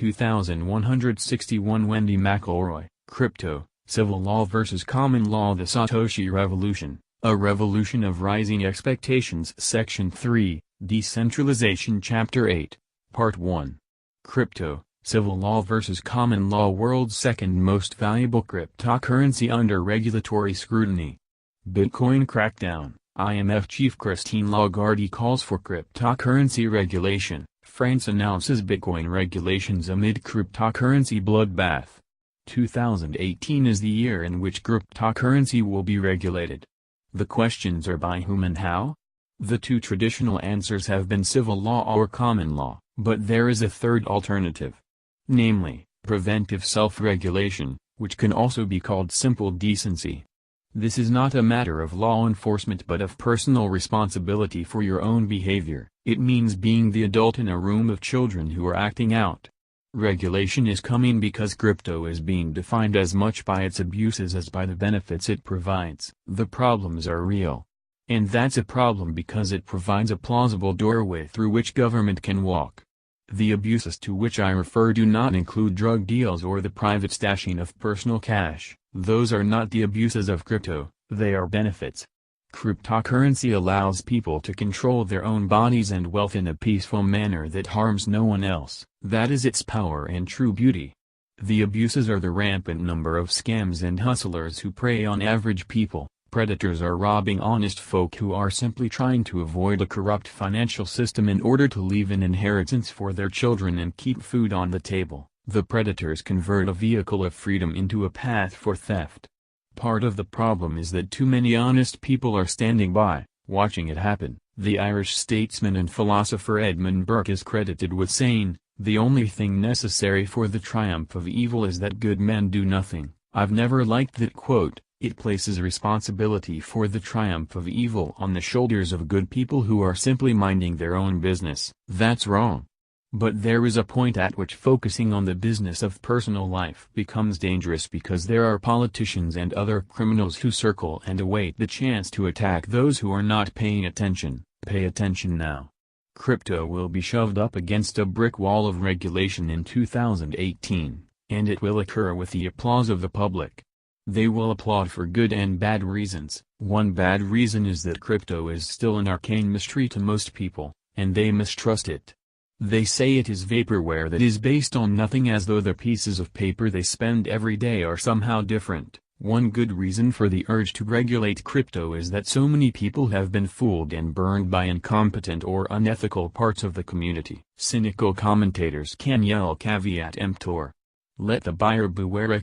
2161 Wendy McElroy, Crypto, Civil Law vs. Common Law. The Satoshi Revolution, a Revolution of Rising Expectations. Section 3, Decentralization. Chapter 8, Part 1. Crypto, Civil Law vs. Common Law. World's second most valuable cryptocurrency under regulatory scrutiny. Bitcoin crackdown. IMF Chief Christine Lagarde calls for cryptocurrency regulation. France announces Bitcoin regulations amid cryptocurrency bloodbath. 2018 is the year in which cryptocurrency will be regulated. The questions are by whom and how? The two traditional answers have been civil law or common law, but there is a third alternative. Namely, preventive self-regulation, which can also be called simple decency. This is not a matter of law enforcement but of personal responsibility for your own behavior. It means being the adult in a room of children who are acting out. Regulation is coming because crypto is being defined as much by its abuses as by the benefits it provides. The problems are real. And that's a problem because it provides a plausible doorway through which government can walk. The abuses to which I refer do not include drug deals or the private stashing of personal cash. Those are not the abuses of crypto, they are benefits. Cryptocurrency allows people to control their own bodies and wealth in a peaceful manner that harms no one else. That is its power and true beauty. The abuses are the rampant number of scams and hustlers who prey on average people. Predators are robbing honest folk who are simply trying to avoid a corrupt financial system in order to leave an inheritance for their children and keep food on the table. The predators convert a vehicle of freedom into a path for theft. Part of the problem is that too many honest people are standing by, watching it happen. The Irish statesman and philosopher Edmund Burke is credited with saying, "The only thing necessary for the triumph of evil is that good men do nothing." I've never liked that quote. It places responsibility for the triumph of evil on the shoulders of good people who are simply minding their own business. That's wrong. But there is a point at which focusing on the business of personal life becomes dangerous because there are politicians and other criminals who circle and await the chance to attack those who are not paying attention. Pay attention now. Crypto will be shoved up against a brick wall of regulation in 2018, and it will occur with the applause of the public. They will applaud for good and bad reasons. One bad reason is that crypto is still an arcane mystery to most people, and they mistrust it. They say it is vaporware that is based on nothing, as though the pieces of paper they spend every day are somehow different. One good reason for the urge to regulate crypto is that so many people have been fooled and burned by incompetent or unethical parts of the community. Cynical commentators can yell caveat emptor. Let the buyer beware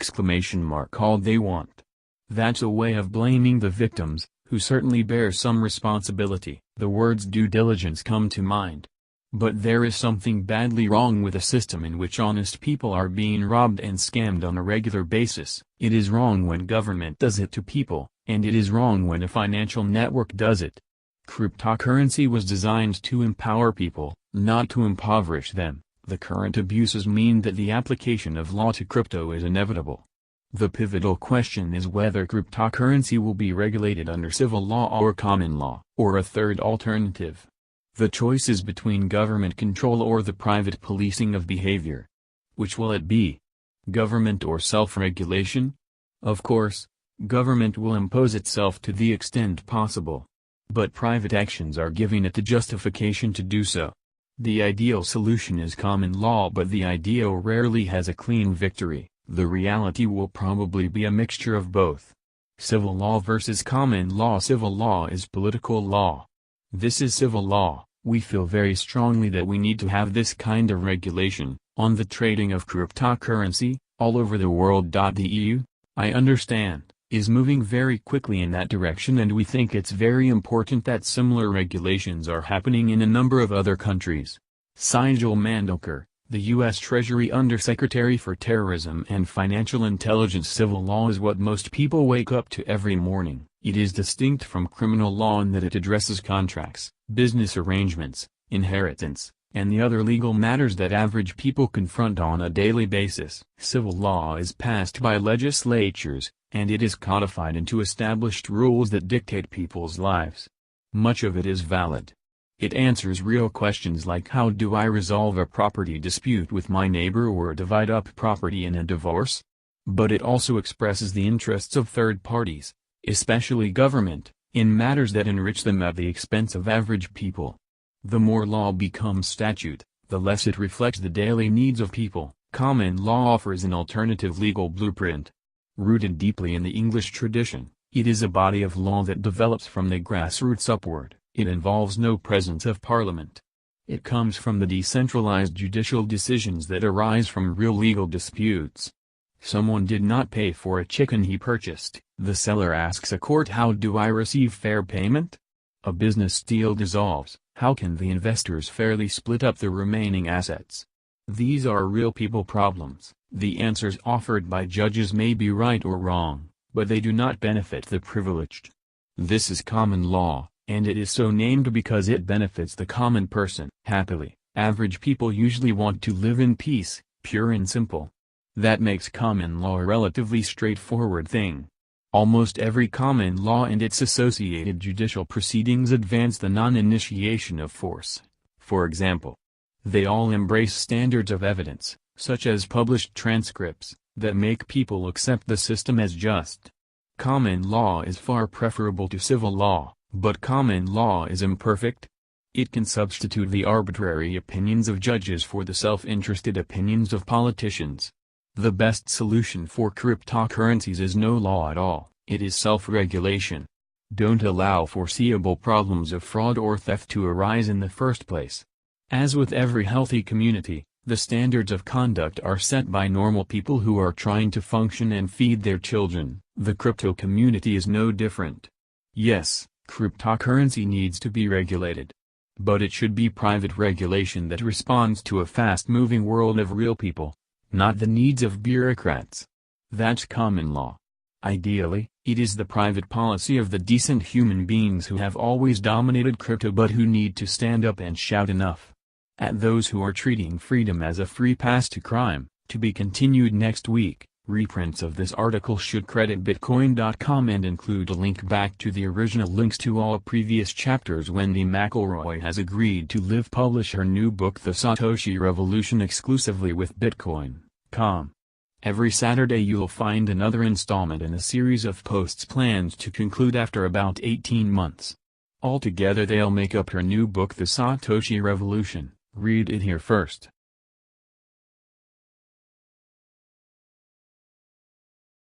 all they want. That's a way of blaming the victims, who certainly bear some responsibility. The words due diligence come to mind. But there is something badly wrong with a system in which honest people are being robbed and scammed on a regular basis. It is wrong when government does it to people, and it is wrong when a financial network does it. Cryptocurrency was designed to empower people, not to impoverish them. The current abuses mean that the application of law to crypto is inevitable. The pivotal question is whether cryptocurrency will be regulated under civil law or common law, or a third alternative. The choice is between government control or the private policing of behavior. Which will it be? Government or self-regulation? Of course, government will impose itself to the extent possible. But private actions are giving it the justification to do so. The ideal solution is common law, but the ideal rarely has a clean victory. The reality will probably be a mixture of both. Civil law versus common law. Civil law is political law. This is civil law. We feel very strongly that we need to have this kind of regulation on the trading of cryptocurrency all over the world. The EU, I understand, is moving very quickly in that direction, and we think it's very important that similar regulations are happening in a number of other countries. Sigel Mandelker, the U.S. Treasury Undersecretary for Terrorism and Financial Intelligence. Civil law is what most people wake up to every morning. It is distinct from criminal law in that it addresses contracts, business arrangements, inheritance, and the other legal matters that average people confront on a daily basis. Civil law is passed by legislatures, and it is codified into established rules that dictate people's lives. Much of it is valid. It answers real questions like how do I resolve a property dispute with my neighbor or divide up property in a divorce? But it also expresses the interests of third parties, especially government, in matters that enrich them at the expense of average people. The more law becomes statute, the less it reflects the daily needs of people. Common law offers an alternative legal blueprint. Rooted deeply in the English tradition, it is a body of law that develops from the grassroots upward. It involves no presence of parliament. It comes from the decentralized judicial decisions that arise from real legal disputes. Someone did not pay for a chicken he purchased. The seller asks a court, how do I receive fair payment? A business deal dissolves. How can the investors fairly split up the remaining assets? These are real people problems. The answers offered by judges may be right or wrong, but they do not benefit the privileged. This is common law, and it is so named because it benefits the common person. Happily, average people usually want to live in peace, pure and simple. That makes common law a relatively straightforward thing. Almost every common law and its associated judicial proceedings advance the non-initiation of force. For example, they all embrace standards of evidence, such as published transcripts, that make people accept the system as just. Common law is far preferable to civil law, but common law is imperfect. It can substitute the arbitrary opinions of judges for the self-interested opinions of politicians. The best solution for cryptocurrencies is no law at all, it is self-regulation. Don't allow foreseeable problems of fraud or theft to arise in the first place. As with every healthy community, the standards of conduct are set by normal people who are trying to function and feed their children. The crypto community is no different. Yes, cryptocurrency needs to be regulated. But it should be private regulation that responds to a fast-moving world of real people, not the needs of bureaucrats. That's common law. Ideally, it is the private policy of the decent human beings who have always dominated crypto but who need to stand up and shout enough at those who are treating freedom as a free pass to crime. To be continued next week. Reprints of this article should credit Bitcoin.com and include a link back to the original links to all previous chapters. Wendy McElroy has agreed to publish her new book The Satoshi Revolution exclusively with Bitcoin.com. Every Saturday you'll find another installment in a series of posts planned to conclude after about 18 months. Altogether they'll make up her new book The Satoshi Revolution. Read it here first.